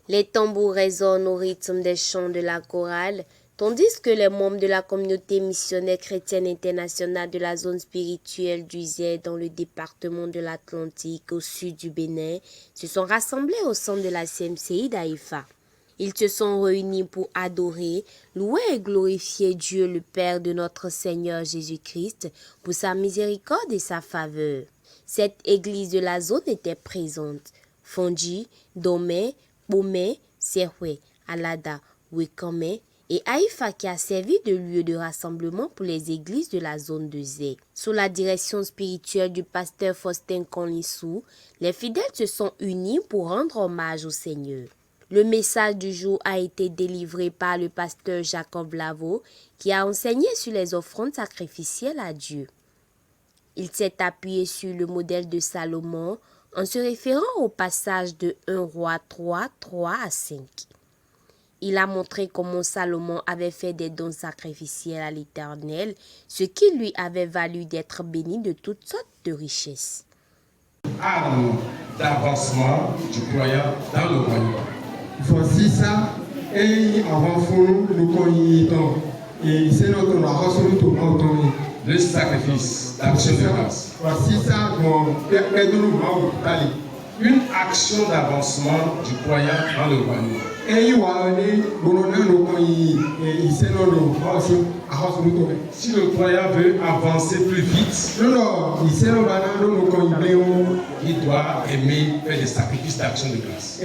Les tambours résonnent au rythme des chants de la chorale, tandis que les membres de la communauté missionnaire chrétienne internationale de la zone spirituelle du Zé dans le département de l'Atlantique au sud du Bénin se sont rassemblés au centre de la CMCI d'Haïfa. Ils se sont réunis pour adorer, louer et glorifier Dieu le Père de notre Seigneur Jésus-Christ pour sa miséricorde et sa faveur. Cette église de la zone était présente. Fondi, Domé, Bomé, Serwe, Alada, Wekame et Haïfa qui a servi de lieu de rassemblement pour les églises de la zone de Zé. Sous la direction spirituelle du pasteur Faustin Konlissou, les fidèles se sont unis pour rendre hommage au Seigneur. Le message du jour a été délivré par le pasteur Jacob Lavo qui a enseigné sur les offrandes sacrificielles à Dieu. Il s'est appuyé sur le modèle de Salomon en se référant au passage de 1 Roi 3, 3 à 5. Il a montré comment Salomon avait fait des dons sacrificiels à l'Éternel, ce qui lui avait valu d'être béni de toutes sortes de richesses. Arme d'avancement du croyant dans le royaume. Voici ça, et avant fond, nous connaissons, et c'est notre narration tout le monde. Le sacrifice d'action de grâce. Voici ça, Une action d'avancement du croyant dans le royaume. Si le croyant veut avancer plus vite, il doit aimer faire des sacrifices d'action de grâce.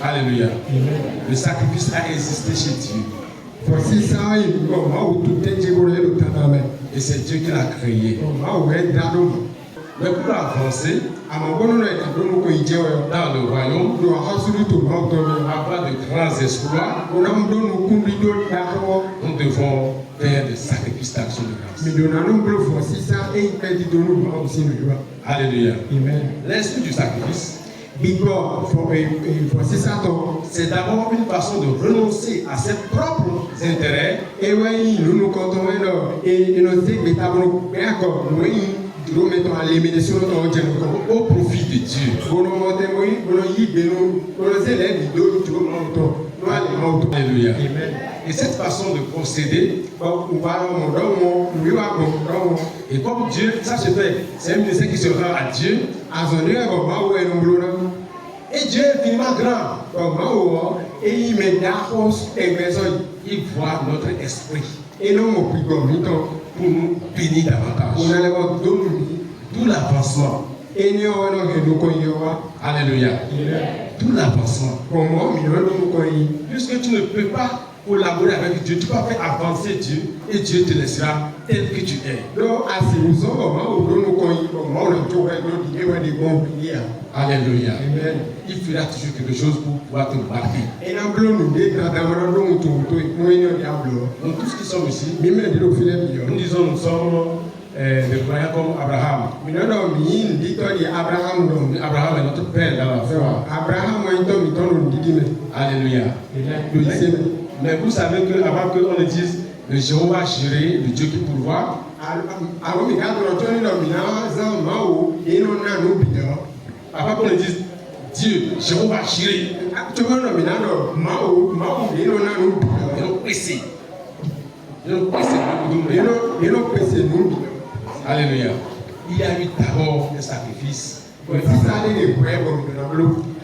Alléluia. Le sacrifice a existé chez Dieu. Et c'est Dieu qui l'a créé. Mais pour avancer dans le royaume, avoir de grands exploits, nous devons faire des sacrifices d'action de grâce. Alléluia. L'esprit du sacrifice, c'est d'abord une façon de renoncer à ses propres intérêts au profit de Dieu. Alléluia. Et cette façon de procéder, et comme Dieu, ça se fait, c'est un ministère qui se rend à Dieu. Et Dieu est infiniment grand. Il voit notre esprit pour nous bénir davantage. Tout l'avancement. Alléluia. Tout l'avancement. Puisque tu ne peux pas collaborer avec Dieu, tu peux faire avancer Dieu et Dieu te laissera tel que tu es. Alléluia. Il fera toujours quelque chose pour pouvoir te marquer. Nous tous qui sommes ici, nous disons nous sommes des croyants comme Abraham. Abraham est notre père dans la foi. Alléluia. Mais vous savez qu'avant qu'on le dise, le Jéhovah Jireh, le Dieu qui pourvoit, avant qu'on le dise Dieu, Jéhovah Jireh, ils ont pressé. Alléluia. Il y a eu d'abord des sacrifices.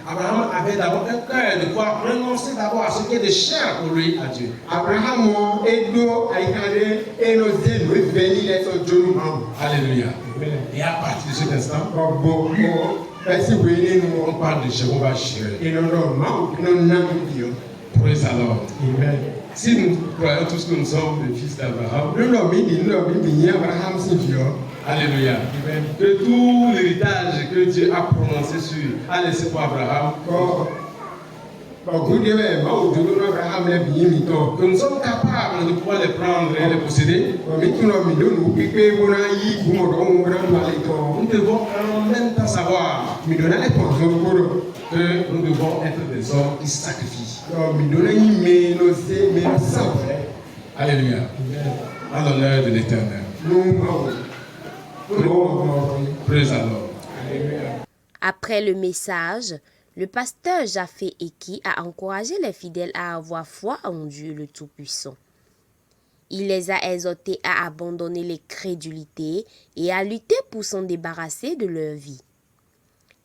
Abraham avait d'abord un cœur de pouvoir renoncer d'abord à ce qui est de cher pour lui, à Dieu. Alléluia. Et à partir de cet instant, on parle de Jéhovah Jireh. Praise alors. Si nous croyons tous que nous sommes les fils d'Abraham, alléluia. Que tout l'héritage que Dieu a prononcé sur, a laissé pour Abraham, que nous sommes capables de pouvoir les prendre et les posséder. Nous devons en même temps savoir que nous devons être des hommes qui sacrifient. Alléluia. En l'honneur de l'Éternel. Praise the Lord. Après le message, le pasteur Japhé Eki a encouragé les fidèles à avoir foi en Dieu le Tout-Puissant. Il les a exhortés à abandonner les crédulités et à lutter pour s'en débarrasser de leur vie.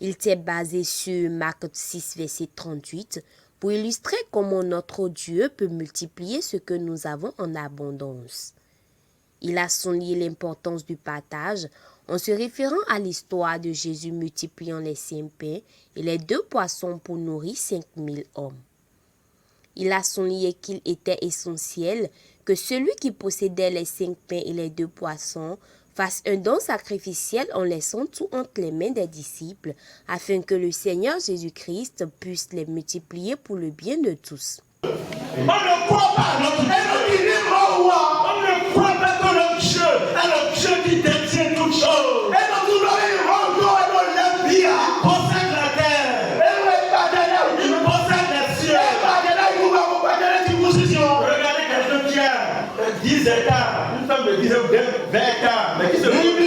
Il s'est basé sur Marc 6, verset 38, pour illustrer comment notre Dieu peut multiplier ce que nous avons en abondance. Il a souligné l'importance du partage en se référant à l'histoire de Jésus multipliant les 5 pains et les 2 poissons pour nourrir 5000 hommes. Il a souligné qu'il était essentiel que celui qui possédait les 5 pains et les 2 poissons fasse un don sacrificiel en laissant tout entre les mains des disciples, afin que le Seigneur Jésus-Christ puisse les multiplier pour le bien de tous. On ne croit pas à notre Dieu. On ne croit pas que notre Dieu est le Dieu qui détient toutes choses. Et donc nous il possède la terre. Il possède les cieux. Regardez quelqu'un qui a 10 hectares. Une femme de 10 ou 20 hectares. Mais qui se glorifie.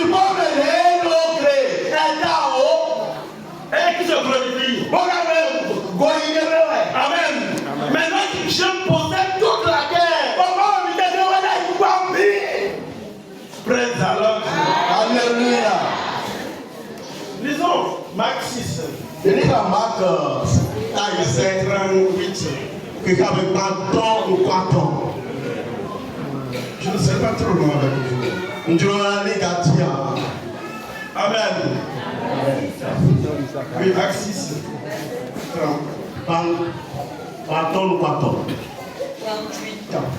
Et qui se glorifie. Amen. Maintenant, je possède toute la terre. Praise the Lord. Alléluia. Lisons Marc 6. Lisons Marc 38. Que avec pardon ou pardon. Je ne sais pas trop loin avec vous. Amen. Oui, Marc 6. Pardon ou pardon. 38 ans.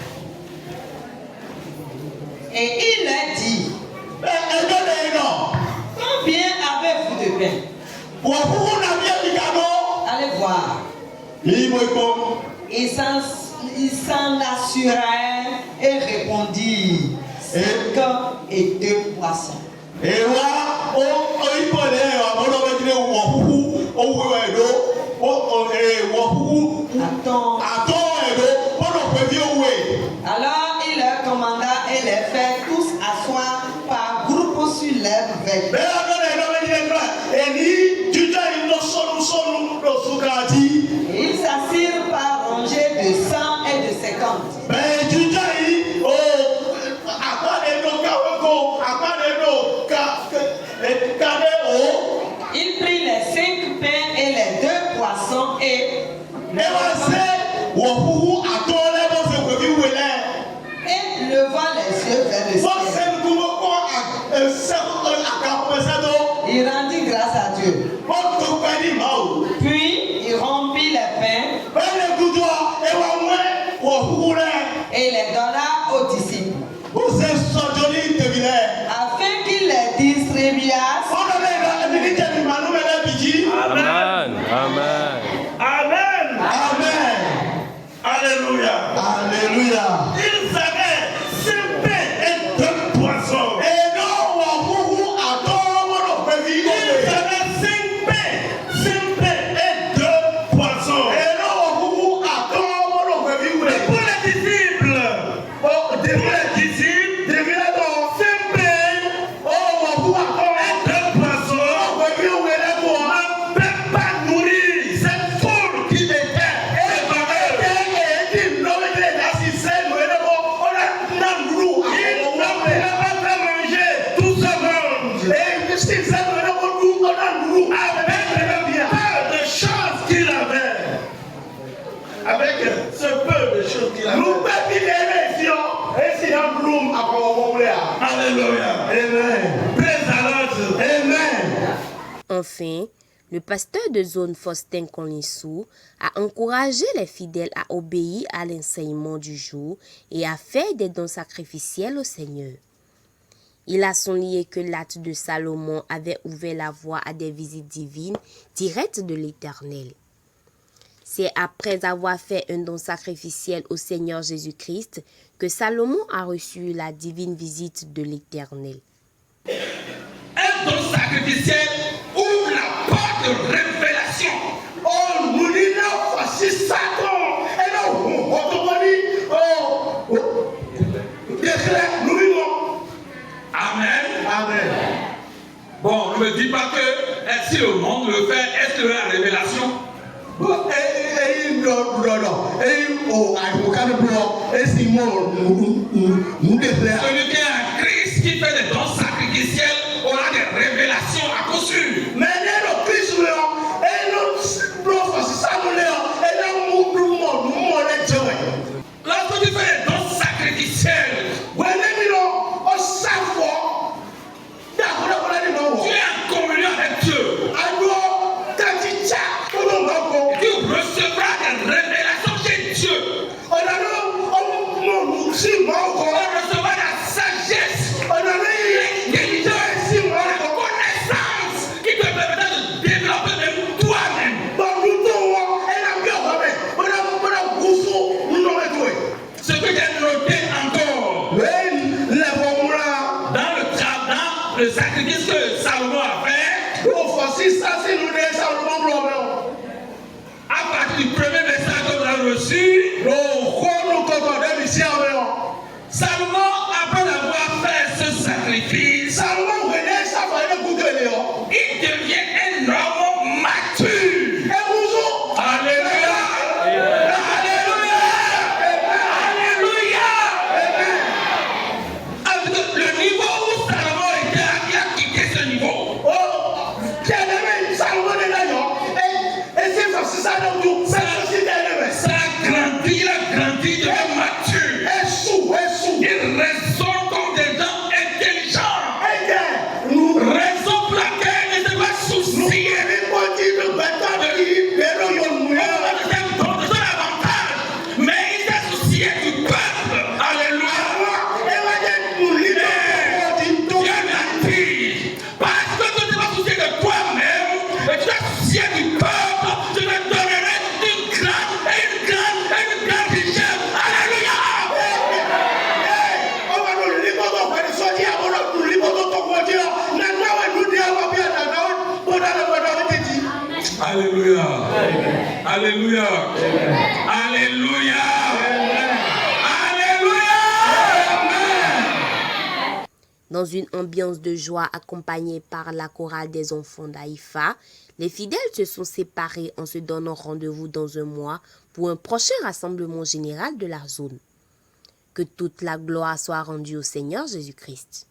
Et il a dit, combien avez-vous de pain? Allez voir. Il s'en assura et répondit, 5 et 2 poissons. Alors il leur commanda et les fait tous asseoir par groupe sur l'herbe verte. Et ils s'assirent par rangées de 100 et de 50. Il prit les 5 pains et les 2 poissons et levant les yeux vers le ciel, il rendit grâce à Dieu. Puis il rompit les pains et les donna aux disciples, afin qu'ils les distribuassent. Amen. Amen. Amen. Amen. Alléluia. Alléluia. Ils avaient 5 pains et 2 poissons. Ils avaient 5 pains et 2 poissons. Et pour les disciples, 5 pains et 2 poissons ne peuvent pas nourrir cette foule qui était préparée. Ils ne pouvaient pas faire manger tout ce monde. Avec le peu de choses qu'il avait. Avec ce peu de choses qu'il avait. Alléluia. Amen. Praise the Lord. Amen. Enfin, le pasteur de zone Faustin Konlinsou a encouragé les fidèles à obéir à l'enseignement du jour et à faire des dons sacrificiels au Seigneur. Il a souligné que l'acte de Salomon avait ouvert la voie à des visites divines directes de l'Éternel. C'est après avoir fait un don sacrificiel au Seigneur Jésus-Christ que Salomon a reçu la divine visite de l'Éternel. Un don sacrificiel ouvre la porte de révélation. Oh, nous disons, voici Satan. Et non, on te dit, nous vivons. Amen. Amen. Bon, on ne me dit pas que si le monde le fait, est-ce que la révélation? Celui qui est un Christ qui fait des dons sacrificiels aura des révélations à coup sûr. Lorsque tu fais des dons sacrificiels, tu es en communion avec Dieu. Tu recevras des révélations chez Dieu. On recevra la sagesse, l'intelligence, la connaissance qui te permettra de développer même toi-même. Ce que j'ai noté encore dans le sacrifice que Salomon a fait, à partir du premier message que vous avez reçu, Salomon, après avoir fait ce sacrifice, il devient un homme mature. Alléluia! Alléluia! Alléluia! Avec le niveau où Salomon était, il a quitté ce niveau. Ça a grandi, il a grandi, il devient mature. Il raisonne comme des gens intelligents. Raison pour laquelle il ne s'est pas soucié de son avantage, mais il s'est soucié du peuple. Alléluia. Dieu m'attire. Parce que tu ne t'es pas soucié de toi-même, et tu t'es soucié du peuple, je te donnerai une grande richesse. Alléluia. Alléluia. Alléluia. Alléluia. Alléluia. Dans une ambiance de joie accompagnée par la chorale des enfants d'Haïfa, les fidèles se sont séparés en se donnant rendez-vous dans un mois pour un prochain rassemblement général de la zone. Que toute la gloire soit rendue au Seigneur Jésus-Christ.